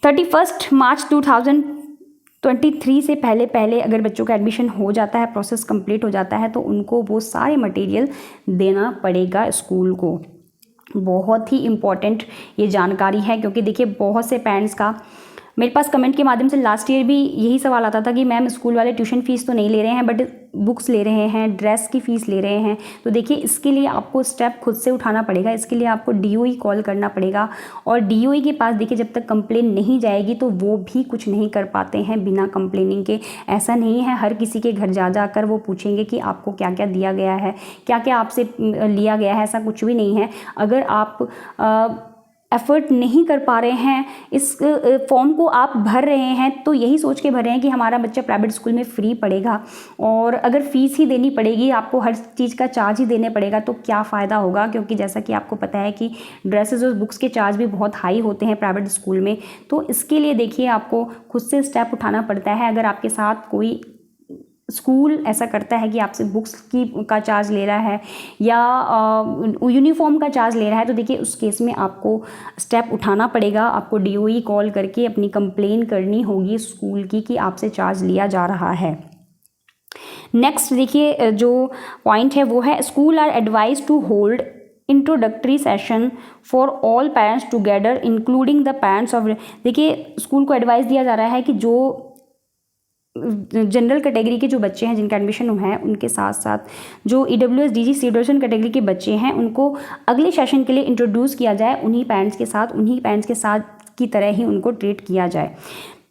31 मार्च 2023 से पहले अगर बच्चों का एडमिशन हो जाता है, प्रोसेस कंप्लीट हो जाता है, तो उनको वो सारे मटेरियल देना पड़ेगा स्कूल को। बहुत ही इम्पॉर्टेंट ये जानकारी है, क्योंकि देखिए बहुत से पेरेंट्स का मेरे पास कमेंट के माध्यम से लास्ट ईयर भी यही सवाल आता था कि मैम स्कूल वाले ट्यूशन फ़ीस तो नहीं ले रहे हैं बट बुक्स ले रहे हैं, ड्रेस की फ़ीस ले रहे हैं। तो देखिए इसके लिए आपको स्टेप खुद से उठाना पड़ेगा, इसके लिए आपको DOE कॉल करना पड़ेगा, और DOE के पास देखिए जब तक कंप्लेन नहीं जाएगी तो वो भी कुछ नहीं कर पाते हैं बिना कंप्लेनिंग के। ऐसा नहीं है हर किसी के घर जा कर वो पूछेंगे कि आपको क्या क्या दिया गया है, क्या क्या आपसे लिया गया है, ऐसा कुछ भी नहीं है। अगर आप एफ़र्ट नहीं कर पा रहे हैं, इस फॉर्म को आप भर रहे हैं तो यही सोच के भर रहे हैं कि हमारा बच्चा प्राइवेट स्कूल में फ्री पढ़ेगा, और अगर फ़ीस ही देनी पड़ेगी, आपको हर चीज़ का चार्ज ही देने पड़ेगा तो क्या फ़ायदा होगा। क्योंकि जैसा कि आपको पता है कि ड्रेसेस और बुक्स के चार्ज भी बहुत हाई होते हैं प्राइवेट स्कूल में। तो इसके लिए देखिए आपको खुद से स्टेप उठाना पड़ता है। अगर आपके साथ कोई स्कूल ऐसा करता है कि आपसे बुक्स का चार्ज ले रहा है या यूनिफॉर्म का चार्ज ले रहा है, तो देखिए उस केस में आपको स्टेप उठाना पड़ेगा। आपको DOE कॉल करके अपनी कंप्लेन करनी होगी स्कूल की कि आपसे चार्ज लिया जा रहा है। नेक्स्ट देखिए जो पॉइंट है वो है, school are advise to hold introductory session for all parents together including the parents of. देखिए स्कूल को एडवाइस दिया जा रहा है कि जो जनरल कैटेगरी के जो बच्चे हैं जिनका एडमिशन हुआ है उनके साथ साथ जो EWS DG CWSN कैटेगरी के बच्चे हैं उनको अगले सेशन के लिए इंट्रोड्यूस किया जाए, उन्हीं पेरेंट्स के साथ की तरह ही उनको ट्रीट किया जाए।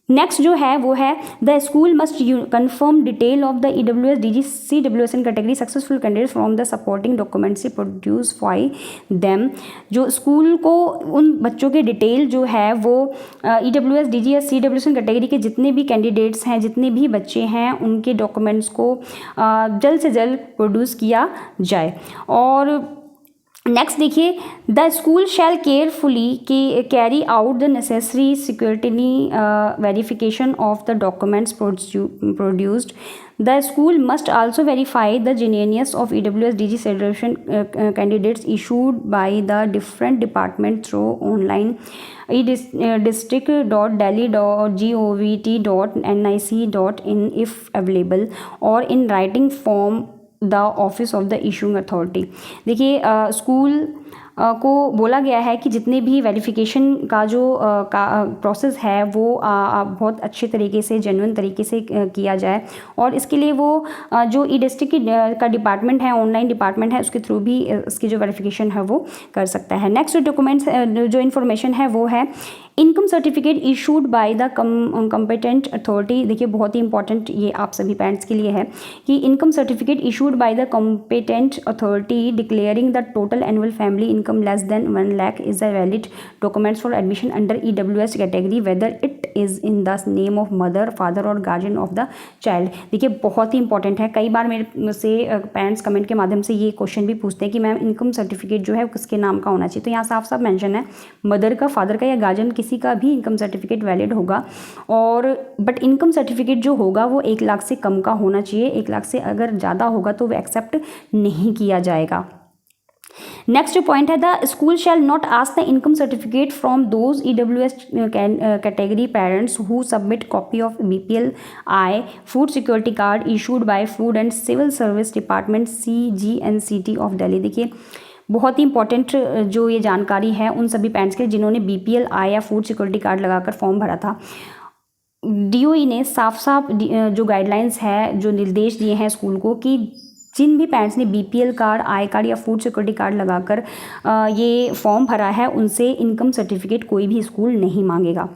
नेक्स्ट जो है वो है, the school must confirm detail of the EWS DG CWSN category successful candidates from the supporting documents produce by them. जो स्कूल को उन बच्चों के डिटेल जो है वो EWS DG या CWSN कैटेगरी के जितने भी कैंडिडेट्स हैं, जितने भी बच्चे हैं, उनके डॉक्यूमेंट्स को जल्द से जल्द प्रोड्यूस किया जाए। और नेक्स्ट देखिए, the school shall carefully carry out the necessary security verification of the documents produced. The school must also verify the genuineness of EWS DG certification candidates issued by the different department through online district.delhi.govt.nic.in if available, or in writing form the office of the issuing authority. देखिए school को बोला गया है कि जितने भी verification का जो प्रोसेस है वो बहुत अच्छे तरीके से, जेन्युइन तरीके से किया जाए, और इसके लिए वो जो डिस्ट्रिक्ट का डिपार्टमेंट है, ऑनलाइन डिपार्टमेंट है, उसके थ्रू भी इसकी जो वेरिफिकेशन है वो कर सकता है। नेक्स्ट डॉक्यूमेंट्स जो इन्फॉर्मेशन है वो है, income certificate issued by the competent authority, देखिए बहुत ही इंपॉर्टेंट ये आप सभी पेरेंट्स के लिए है कि income certificate issued by the competent authority declaring the total annual family income less than 1 lakh is a valid documents for admission under EWS category whether it is in the name of mother, father और guardian of the child. देखिए बहुत ही important है, कई बार मेरे से parents comment के माध्यम से ये क्वेश्चन भी पूछते हैं कि मैम इनकम सर्टिफिकेट जो है किसके नाम का होना चाहिए। तो यहाँ साफ साफ मेंशन है मदर का, फादर का या गार्जियन किसी का भी इनकम सर्टिफिकेट वैलिड होगा। और बट इनकम सर्टिफिकेट जो होगा वो 1 लाख से कम का होना चाहिए, 1 लाख से अगर ज़्यादा होगा तो वो एक्सेप्ट नहीं किया जाएगा। नेक्स्ट पॉइंट है the school shall not ask the income certificate from those EWS category parents who submit copy of BPL I food security card issued by food and civil service department CGNCT of Delhi. देखिए बहुत ही important जो ये जानकारी है उन सभी parents के जिन्होंने BPL आई या फूड सिक्योरिटी कार्ड लगाकर फॉर्म भरा था। DOE ने साफ साफ जो गाइडलाइंस है, जो निर्देश दिए हैं स्कूल को कि जिन भी पेरेंट्स ने BPL कार्ड, आई कार्ड या फूड सिक्योरिटी कार्ड लगाकर ये फॉर्म भरा है उनसे इनकम सर्टिफिकेट कोई भी स्कूल नहीं मांगेगा।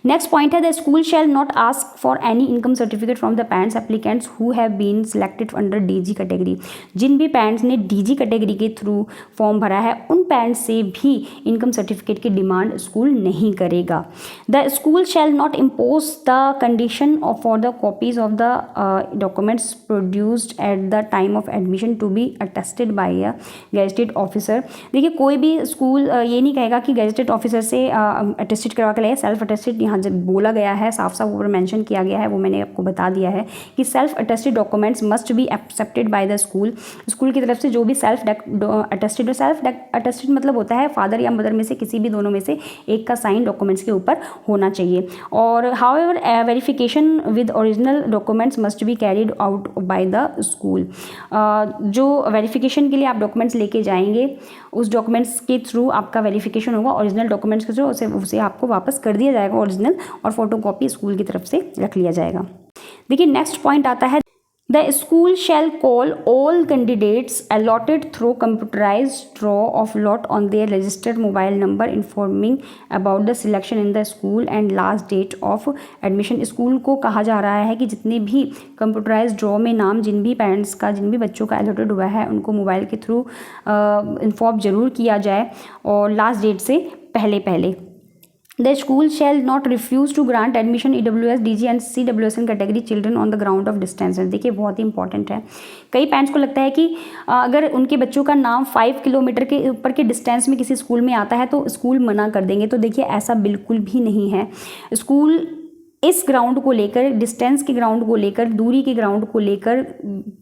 नेक्स्ट पॉइंट है the school shall not ask for any income certificate from the parents applicants who have been selected under DG category. जिन भी पेरेंट्स ने DG कैटेगरी के थ्रू फॉर्म भरा है उन पेरेंट्स से भी इनकम सर्टिफिकेट की डिमांड स्कूल नहीं करेगा। The school shall not impose the condition for the copies of the documents produced at the time of admission to B attested bye a gazetted officer. देखिए कोई भी school ये नहीं कहेगा कि गेजेटेड ऑफिसर से अटेस्टेड करवा के लाइए। सेल्फ अटेस्टेड यहाँ जब बोला गया है, साफ साफ ऊपर मेंशन किया गया है, वो मैंने आपको बता दिया है कि self attested documents must be accepted by the school. School की तरफ से जो भी सेल्फ अटेस्टेड, सेल्फ अटेस्टेड मतलब होता है फादर या मदर में से किसी भी दोनों में से एक का साइन डॉक्यूमेंट्स के ऊपर होना चाहिए। और however verification with original documents must be carried out by the school. जो वेरिफिकेशन के लिए आप डॉक्यूमेंट्स लेके जाएंगे उस डॉक्यूमेंट्स के थ्रू आपका वेरिफिकेशन होगा, ओरिजिनल डॉक्यूमेंट्स के थ्रू उसे आपको वापस कर दिया जाएगा ओरिजिनल, और फोटोकॉपी स्कूल की तरफ से रख लिया जाएगा। देखिए नेक्स्ट पॉइंट आता है the school shall call all candidates allotted through computerised draw of lot on their registered mobile number informing about the selection in the school and last date of admission. School को कहा जा रहा है कि जितने भी कंप्यूटराइज्ड ड्रॉ में नाम जिन भी पेरेंट्स का, जिन भी बच्चों का अलॉटेड हुआ है उनको मोबाइल के थ्रू इन्फॉर्म जरूर किया जाए और लास्ट डेट से पहले। The school shall not refuse to grant admission EWS, DG and CWSN category children on the ground of distance. देखिए बहुत ही इंपॉर्टेंट है, कई पेरेंट्स को लगता है कि अगर उनके बच्चों का नाम 5 किलोमीटर के ऊपर के डिस्टेंस में किसी स्कूल में आता है तो स्कूल मना कर देंगे। तो देखिए ऐसा बिल्कुल भी नहीं है। स्कूल इस ग्राउंड को लेकर, डिस्टेंस के ग्राउंड को लेकर, दूरी के ग्राउंड को लेकर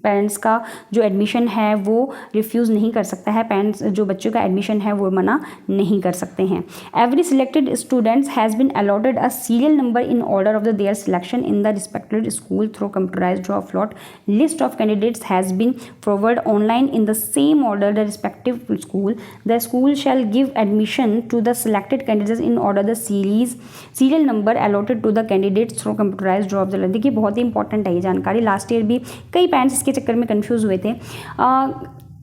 पेरेंट्स का जो एडमिशन है वो रिफ्यूज़ नहीं कर सकता है। पेरेंट्स जो बच्चों का एडमिशन है वो मना नहीं कर सकते हैं। Every selected students has been allotted a serial number in order of the their selection in the respected school through computerised draw of lot. List of candidates has been forward online in the same order the respective school. The school shall give admission to the selected candidates in order the serial number allotted to the candidates through computerised draw of the lot. देखिए बहुत ही important है ये जानकारी। Last year भी कई parents इसके चक्कर में कंफ्यूज हुए थे।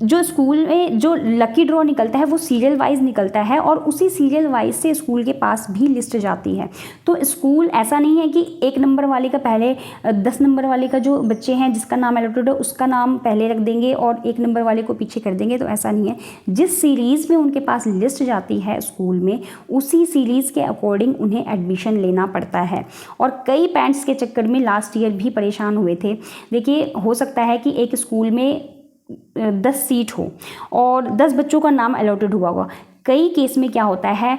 जो स्कूल में जो लकी ड्रॉ निकलता है वो सीरियल वाइज निकलता है और उसी सीरियल वाइज से स्कूल के पास भी लिस्ट जाती है। तो स्कूल ऐसा नहीं है कि 1 नंबर वाले का पहले 10 नंबर वाले का जो बच्चे हैं जिसका नाम अलॉटेड है उसका नाम पहले रख देंगे और 1 नंबर वाले को पीछे कर देंगे। तो ऐसा नहीं है, जिस सीरीज़ में उनके पास लिस्ट जाती है स्कूल में उसी सीरीज़ के अकॉर्डिंग उन्हें एडमिशन लेना पड़ता है। और कई पेरेंट्स के चक्कर में लास्ट ईयर भी परेशान हुए थे। देखिए हो सकता है कि एक स्कूल में 10 सीट हो और 10 बच्चों का नाम अलॉटेड हुआ होगा। कई केस में क्या होता है,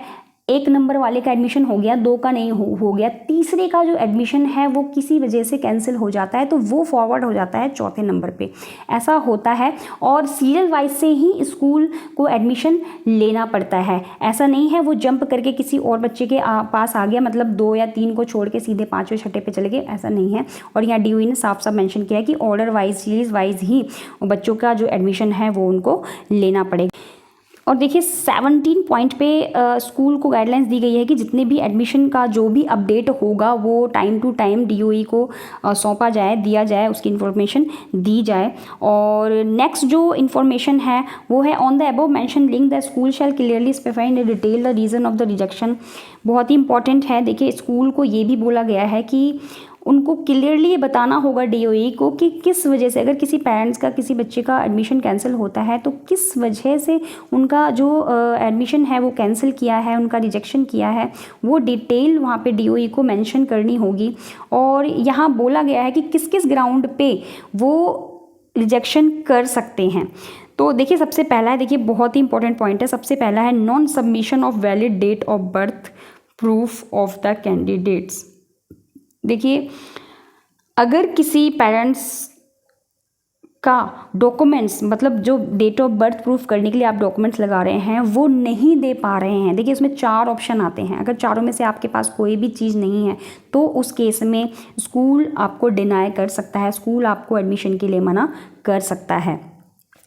1 नंबर वाले का एडमिशन हो गया, 2 का नहीं हो गया, तीसरे का जो एडमिशन है वो किसी वजह से कैंसिल हो जाता है तो वो फॉरवर्ड हो जाता है 4थे नंबर पे। ऐसा होता है और सीरियल वाइज से ही स्कूल को एडमिशन लेना पड़ता है। ऐसा नहीं है वो जंप करके किसी और बच्चे के पास आ गया, मतलब 2 या 3 को छोड़ के सीधे 5वें 6ठे पे चले गए, ऐसा नहीं है। और यहाँ DOE ने साफ साफ मेंशन किया है कि ऑर्डर वाइज, सीरीज वाइज ही बच्चों का जो एडमिशन है वो उनको लेना पड़ेगा। और देखिए 17 पॉइंट पे स्कूल को गाइडलाइंस दी गई है कि जितने भी एडमिशन का जो भी अपडेट होगा वो टाइम टू टाइम डीओई को सौंपा जाए, दिया जाए, उसकी इन्फॉर्मेशन दी जाए। और नेक्स्ट जो इन्फॉर्मेशन है वो है on the above mention link the school shall clearly specify in detail the reason of the rejection. बहुत ही इंपॉर्टेंट है। देखिए स्कूल को ये भी बोला गया है कि उनको क्लियरली ये बताना होगा डीओई को कि किस वजह से, अगर किसी पेरेंट्स का किसी बच्चे का एडमिशन कैंसिल होता है तो किस वजह से उनका जो एडमिशन है वो कैंसिल किया है, उनका रिजेक्शन किया है, वो डिटेल वहाँ पे डीओई को मेंशन करनी होगी। और यहाँ बोला गया है कि किस किस ग्राउंड पे वो रिजेक्शन कर सकते हैं। तो देखिए सबसे पहला है, देखिए बहुत ही इंपॉर्टेंट पॉइंट है, सबसे पहला है non submission of valid date of birth proof of the candidates. देखिए अगर किसी पेरेंट्स का डॉक्यूमेंट्स, मतलब जो डेट ऑफ बर्थ प्रूफ करने के लिए आप डॉक्यूमेंट्स लगा रहे हैं वो नहीं दे पा रहे हैं, देखिए उसमें 4 ऑप्शन आते हैं, अगर चारों में से आपके पास कोई भी चीज़ नहीं है तो उस केस में स्कूल आपको डिनाई कर सकता है, स्कूल आपको एडमिशन के लिए मना कर सकता है।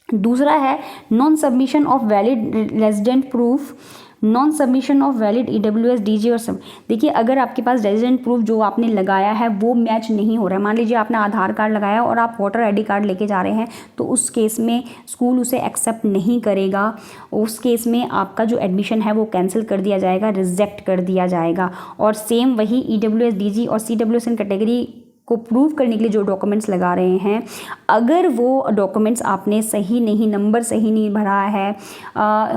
दूसरा है non submission of valid resident proof, non submission of valid EWS DG और सब। देखिए अगर आपके पास रेजिडेंट प्रूफ जो आपने लगाया है वो मैच नहीं हो रहा है, मान लीजिए आपने आधार कार्ड लगाया और आप वोटर आईडी कार्ड लेके जा रहे हैं, तो उस केस में स्कूल उसे एक्सेप्ट नहीं करेगा। उस केस में आपका जो एडमिशन है वो कैंसिल कर दिया जाएगा, रिजेक्ट कर दिया जाएगा। और सेम वही ईडब्ल्यूएस डीजी और सीडब्ल्यूएसएन कैटेगरी को प्रूव करने के लिए जो डॉक्यूमेंट्स लगा रहे हैं, अगर वो डॉक्यूमेंट्स आपने सही नहीं, नंबर सही नहीं भरा है,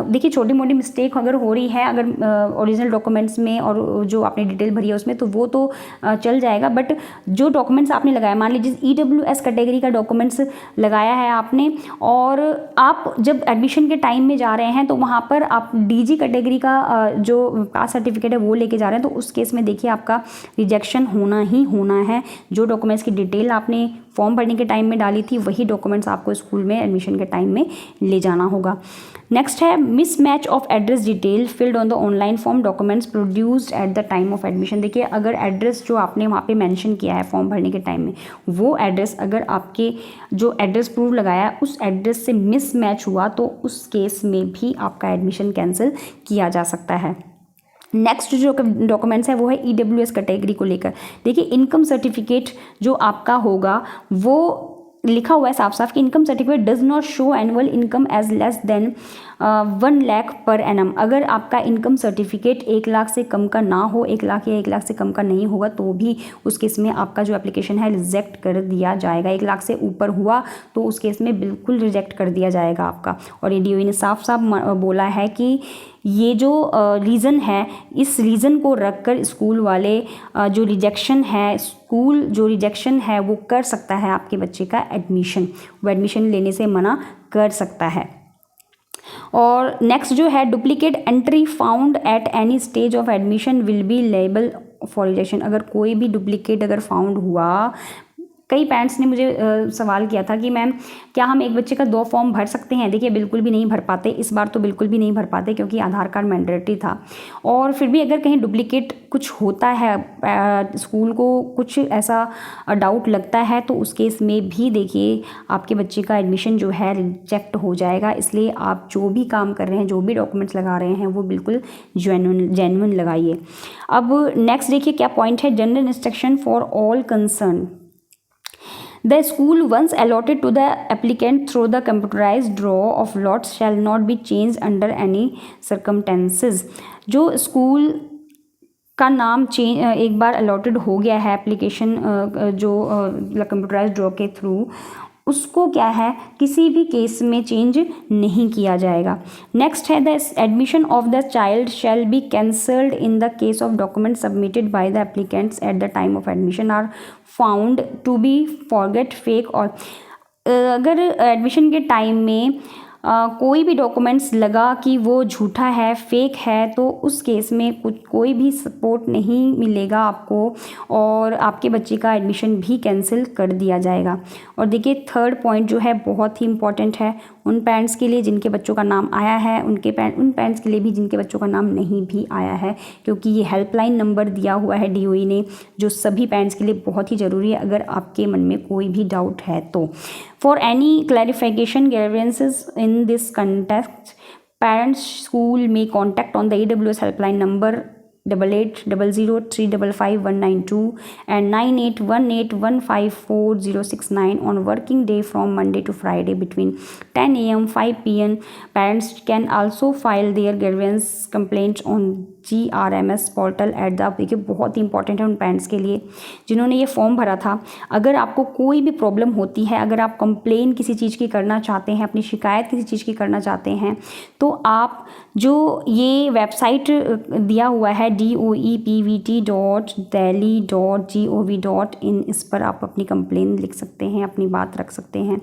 देखिए छोटी मोटी मिस्टेक अगर हो रही है अगर ओरिजिनल डॉक्यूमेंट्स में और जो आपने डिटेल भरी है उसमें, तो वो तो चल जाएगा। बट जो डॉक्यूमेंट्स आपने लगाया, मान लीजिए ईडब्ल्यूएस कैटेगरी का डॉक्यूमेंट्स लगाया है आपने और आप जब एडमिशन के टाइम में जा रहे हैं तो वहाँ पर आप डीजी कैटेगरी का जो कास्ट सर्टिफिकेट है वो लेके जा रहे हैं, तो उस केस में देखिए आपका रिजेक्शन होना ही होना है। जो डॉक्यूमेंट्स की डिटेल आपने फॉर्म भरने के टाइम में डाली थी वही डॉक्यूमेंट्स आपको स्कूल में एडमिशन के टाइम में ले जाना होगा। नेक्स्ट है mismatch of address detail field on the online form documents produced at the time of admission. देखिए अगर एड्रेस जो आपने वहाँ पे मेंशन किया है फॉर्म भरने के टाइम में, वो एड्रेस अगर आपके जो एड्रेस प्रूफ लगाया है उस एड्रेस से मिसमैच हुआ तो उस केस में भी आपका एडमिशन कैंसिल किया जा सकता है। नेक्स्ट जो डॉक्यूमेंट्स है वो है ईडब्ल्यूएस कैटेगरी को लेकर। देखिए इनकम सर्टिफिकेट जो आपका होगा वो लिखा हुआ है साफ साफ कि income certificate does not show annual income as less than 1 lakh per annum. अगर आपका इनकम सर्टिफिकेट 1 लाख से कम का ना हो, 1 लाख या 1 लाख से कम का नहीं होगा, तो भी उस केस में आपका जो एप्लीकेशन है रिजेक्ट कर दिया जाएगा। 1 लाख से ऊपर हुआ तो उस केस में बिल्कुल रिजेक्ट कर दिया जाएगा आपका। और डीओई ने साफ साफ बोला है कि ये जो रीज़न है, इस रीज़न को रखकर स्कूल वाले जो रिजेक्शन है वो कर सकता है आपके बच्चे का एडमिशन, वो एडमिशन लेने से मना कर सकता है। और नेक्स्ट जो है duplicate entry found at any stage of admission will be liable for rejection. अगर कोई भी डुप्लीकेट अगर फाउंड हुआ, कई पेरेंट्स ने मुझे सवाल किया था कि मैम क्या हम एक बच्चे का 2 फॉर्म भर सकते हैं। देखिए बिल्कुल भी नहीं भर पाते, इस बार तो बिल्कुल भी नहीं भर पाते क्योंकि आधार कार्ड मैंडेटरी था। और फिर भी अगर कहीं डुप्लीकेट कुछ होता है, स्कूल को कुछ ऐसा डाउट लगता है, तो उस केस में भी देखिए आपके बच्चे का एडमिशन जो है रिजेक्ट हो जाएगा। इसलिए आप जो भी काम कर रहे हैं, जो भी डॉक्यूमेंट्स लगा रहे हैं, वो बिल्कुल जेन्युइन लगाइए। अब नेक्स्ट देखिए क्या पॉइंट है, general instruction for all concern. The school once allotted to the applicant through the computerized draw of lots shall not be changed under any circumstances। जो स्कूल का नाम एक बार अलॉटेड हो गया है एप्लीकेशन जो कंप्यूटराइज्ड ड्रॉ के थ्रू, उसको क्या है किसी भी केस में चेंज नहीं किया जाएगा। नेक्स्ट है the admission of the child shall be cancelled in the case of document submitted by the applicants at the time of admission are found to be forget fake. और अगर admission के time में कोई भी documents लगा कि वो झूठा है, फेक है, तो उस केस में कोई भी सपोर्ट नहीं मिलेगा आपको और आपके बच्चे का एडमिशन भी कैंसिल कर दिया जाएगा। और देखिए थर्ड पॉइंट जो है बहुत ही इम्पॉर्टेंट है उन पेरेंट्स के लिए जिनके बच्चों का नाम आया है, उन पेरेंट्स के लिए भी जिनके बच्चों का नाम नहीं भी आया है, क्योंकि ये हेल्पलाइन नंबर दिया हुआ है डीओई ने, जो सभी पेरेंट्स के लिए बहुत ही ज़रूरी है अगर आपके मन में कोई भी डाउट है तो। For any clarification grievances in this context Parents school may contact on the AWS helpline number 8800355192 and 9818154069 on working day from Monday to Friday between 10 a.m. 5 p.m. Parents can also file their grievance complaints on GRMS portal at the. देखिए बहुत ही important है उन parents के लिए जिन्होंने ये form भरा था। अगर आपको कोई भी प्रॉब्लम होती है, अगर आप कंप्लेन किसी चीज़ की करना चाहते हैं, अपनी शिकायत किसी चीज़ की करना चाहते हैं, तो आप जो ये वेबसाइट दिया हुआ है doepvt.delhi.gov.in, इस पर आप अपनी कंप्लेन लिख सकते हैं, अपनी बात रख सकते हैं।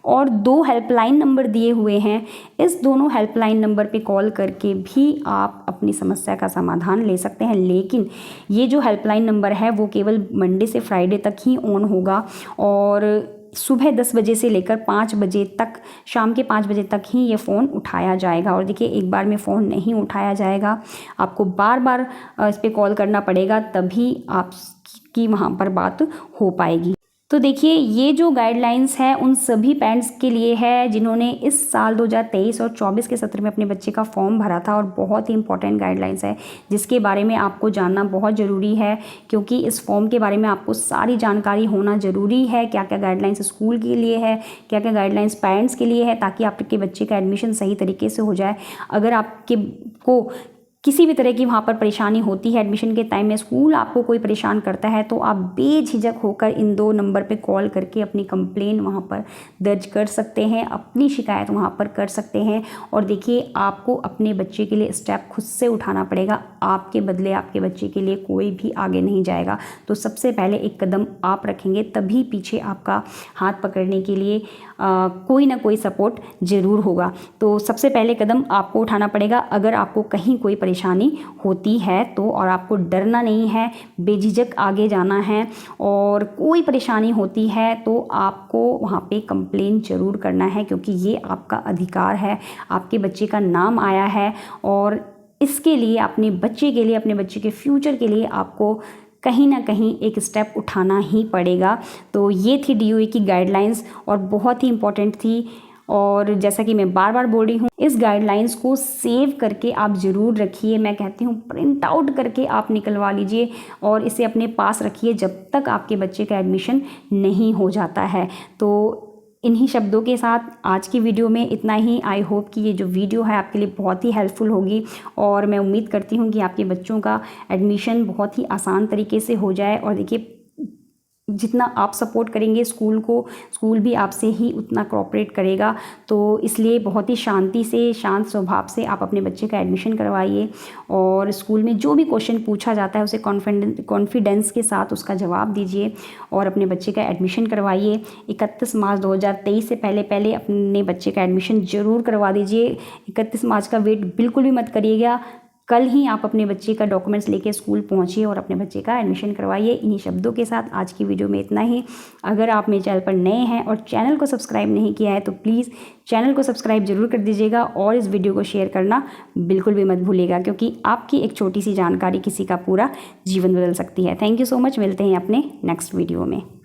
और 2 हेल्पलाइन नंबर दिए हुए हैं, इस दोनों हेल्पलाइन नंबर पे कॉल करके भी आप अपनी समस्या का समाधान ले सकते हैं। लेकिन ये जो हेल्पलाइन नंबर है वो केवल मंडे से फ्राइडे तक ही ऑन होगा और सुबह 10 बजे से लेकर 5 बजे तक, शाम के 5 बजे तक ही ये फ़ोन उठाया जाएगा। और देखिए एक बार में फ़ोन नहीं उठाया जाएगा, आपको बार बार इस पर कॉल करना पड़ेगा, तभी आपकी वहाँ पर बात हो पाएगी। तो देखिए ये जो गाइडलाइंस है उन सभी पेरेंट्स के लिए है जिन्होंने इस साल 2023 और 24 के सत्र में अपने बच्चे का फॉर्म भरा था। और बहुत ही इंपॉर्टेंट गाइडलाइंस है जिसके बारे में आपको जानना बहुत ज़रूरी है, क्योंकि इस फॉर्म के बारे में आपको सारी जानकारी होना ज़रूरी है। क्या क्या गाइडलाइंस स्कूल के लिए है, क्या क्या गाइडलाइंस पेरेंट्स के लिए है, ताकि आपके बच्चे का एडमिशन सही तरीके से हो जाए। अगर आपके को किसी भी तरह की वहाँ पर परेशानी होती है एडमिशन के टाइम में, स्कूल आपको कोई परेशान करता है, तो आप बेझिझक होकर इन 2 नंबर पे कॉल करके अपनी कंप्लेन वहाँ पर दर्ज कर सकते हैं, अपनी शिकायत वहाँ पर कर सकते हैं। और देखिए आपको अपने बच्चे के लिए स्टेप खुद से उठाना पड़ेगा, आपके बदले आपके बच्चे के लिए कोई भी आगे नहीं जाएगा। तो सबसे पहले एक कदम आप रखेंगे, तभी पीछे आपका हाथ पकड़ने के लिए कोई ना कोई सपोर्ट ज़रूर होगा। तो सबसे पहले कदम आपको उठाना पड़ेगा। अगर आपको कहीं कोई परेशानी होती है तो, और आपको डरना नहीं है, बेझिझक आगे जाना है, और कोई परेशानी होती है तो आपको वहाँ पे कंप्लेन ज़रूर करना है, क्योंकि ये आपका अधिकार है, आपके बच्चे का नाम आया है और इसके लिए अपने बच्चे के लिए, अपने बच्चे के फ्यूचर के लिए आपको कहीं ना कहीं एक स्टेप उठाना ही पड़ेगा। तो ये थी DOE की गाइडलाइंस और बहुत ही इम्पोर्टेंट थी। और जैसा कि मैं बार बार बोल रही हूँ, इस गाइडलाइंस को सेव करके आप ज़रूर रखिए। मैं कहती हूँ प्रिंट आउट करके आप निकलवा लीजिए और इसे अपने पास रखिए जब तक आपके बच्चे का एडमिशन नहीं हो जाता है। तो इन्हीं शब्दों के साथ आज की वीडियो में इतना ही। आई होप कि ये जो वीडियो है आपके लिए बहुत ही हेल्पफुल होगी और मैं उम्मीद करती हूँ कि आपके बच्चों का एडमिशन बहुत ही आसान तरीके से हो जाए। और देखिए जितना आप सपोर्ट करेंगे स्कूल को, स्कूल भी आपसे ही उतना कोऑपरेट करेगा। तो इसलिए बहुत ही शांति से, शांत स्वभाव से आप अपने बच्चे का एडमिशन करवाइए और स्कूल में जो भी क्वेश्चन पूछा जाता है उसे कॉन्फिडेंस के साथ उसका जवाब दीजिए और अपने बच्चे का एडमिशन करवाइए। 31 मार्च 2023 से पहले अपने बच्चे का एडमिशन ज़रूर करवा दीजिए। 31 मार्च का वेट बिल्कुल भी मत करिएगा, कल ही आप अपने बच्चे का डॉक्यूमेंट्स लेके स्कूल पहुंचिए और अपने बच्चे का एडमिशन करवाइए। इन्हीं शब्दों के साथ आज की वीडियो में इतना ही। अगर आप मेरे चैनल पर नए हैं और चैनल को सब्सक्राइब नहीं किया है तो प्लीज़ चैनल को सब्सक्राइब जरूर कर दीजिएगा और इस वीडियो को शेयर करना बिल्कुल भी मत भूलिएगा, क्योंकि आपकी एक छोटी सी जानकारी किसी का पूरा जीवन बदल सकती है। Thank you so much. मिलते हैं अपने नेक्स्ट वीडियो में।